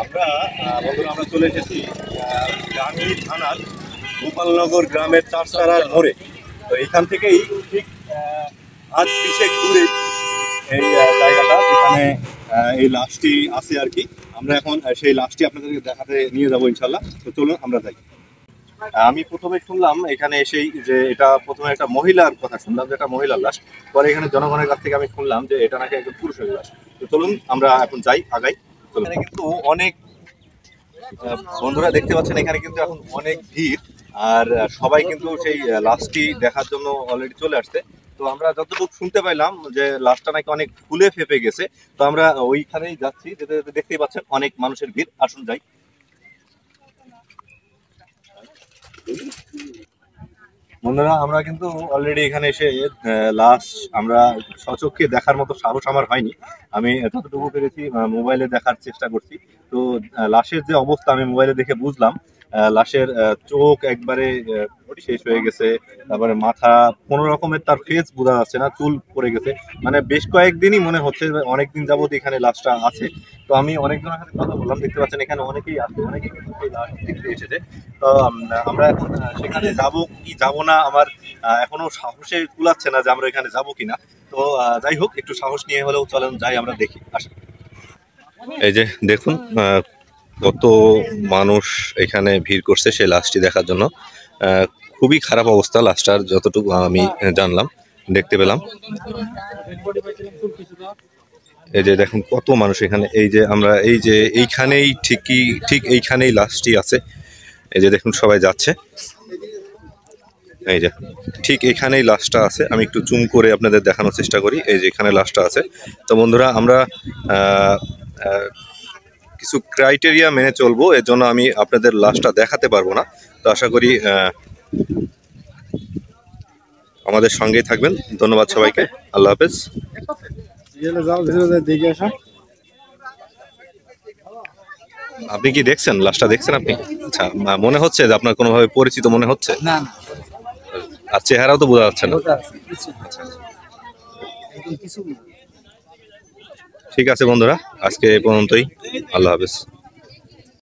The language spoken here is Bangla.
আমরা বন্ধুরা আমরা চলে এসেছি গাংনী থানার গোপালনগর গ্রামের চারচারার মোড়ে। তো এখান থেকেই ঠিক আজ বিশেষ দূরে এই জায়গাটা যেখানে এই লাশটি আছে আর কি। আমরা এখন সেই লাশটি আপনাদেরকে দেখাতে নিয়ে যাবো ইনশাল্লাহ। তো চলুন আমরা যাই। আমি প্রথমে শুনলাম এখানে এসেই যে এটা প্রথমে একটা মহিলার কথা শুনলাম, যে এটা মহিলার লাশ। পরে এখানে জনগণের কাছ থেকে আমি শুনলাম যে এটা নাকি একজন পুরুষের লাশ। তো চলুন আমরা এখন যাই, আগাই। এখানে কিন্তু অনেক বন্ধুরা দেখতে পাচ্ছেন, এখানে কিন্তু এখন অনেক ভিড়, আর সবাই কিন্তু সেই লাশটি দেখার জন্য অলরেডি চলে আসছে। তো আমরা যতটুকু শুনতে পাইলাম যে লাশটা নাকি অনেক ফুলে ফেপে গেছে। তো আমরা ওইখানেই যাচ্ছি, যেতে যেতে দেখতেই পাচ্ছেন অনেক মানুষের ভিড়। আসুন যাই। বন্ধুরা আমরা কিন্তু অলরেডি এখানে এসে লাশ আমরা সচক্ষে দেখার মতো সাহস আমার হয়নি। আমি যতটুকু পেরেছি মোবাইলে দেখার চেষ্টা করছি। তো লাশের যে অবস্থা আমি মোবাইলে দেখে বুঝলাম, লাশের চোখ একবারে শেষ হয়ে গেছে, তারপরে মাথা কোনো রকমের তার ফেস বোঝা যাচ্ছে না, চুল পড়ে গেছে। মানে বেশ কয়েকদিনই মনে হচ্ছে অনেকদিন যাবত এখানে লাশটা আছে। তো আমি অনেকজনের সাথে কথা বললাম, দেখতে পাচ্ছেন এখানে অনেকেই আছে, অনেকেই কিন্তু সেই লাশ দেখতে এসেছে। তো আমরা এখন সেখানে যাব কি যাব না, আমার এখনো সাহসে কুলাচ্ছে না যে আমরা এখানে যাব কিনা। তো যাই হোক, একটু সাহস নিয়ে হলেও চলেন যাই, আমরা দেখি। আসেন। এই যে দেখুন কত মানুষ এখানে ভিড় করছে সেই লাশটি দেখার জন্য। খুবই খারাপ অবস্থা লাশটার, যতটুকু আমি জানলাম, দেখতে পেলাম। এই যে দেখুন কত মানুষ এখানে। এই যে আমরা এই যে এইখানেই ঠিক এইখানেই লাশটি আছে। এই যে দেখুন সবাই যাচ্ছে। এই যে ঠিক এখানেই লাশটা আছে। আমি একটু জুম করে আপনাদের দেখানোর চেষ্টা করি। এই যে এখানে লাশটা আছে। তো বন্ধুরা আমরা কিছু ক্রাইটেরিয়া মেনে চলবো, এর জন্য আমি আপনাদের লাশটা দেখাতে পারবো না। তো আশা করি আমাদের সঙ্গেই থাকবেন। ধন্যবাদ সবাইকে, আল্লাহ হাফেজ। আপনি কি দেখছেন লাশটা? দেখছেন আপনি? আচ্ছা, মনে হচ্ছে যে আপনার কোনোভাবে পরিচিত মনে হচ্ছে? না, আর চেহারাও তো বোঝা যাচ্ছে না। আচ্ছা, ঠিক আছে বন্ধুরা, আজকে এ পর্যন্তই। আল্লাহ হাফেজ।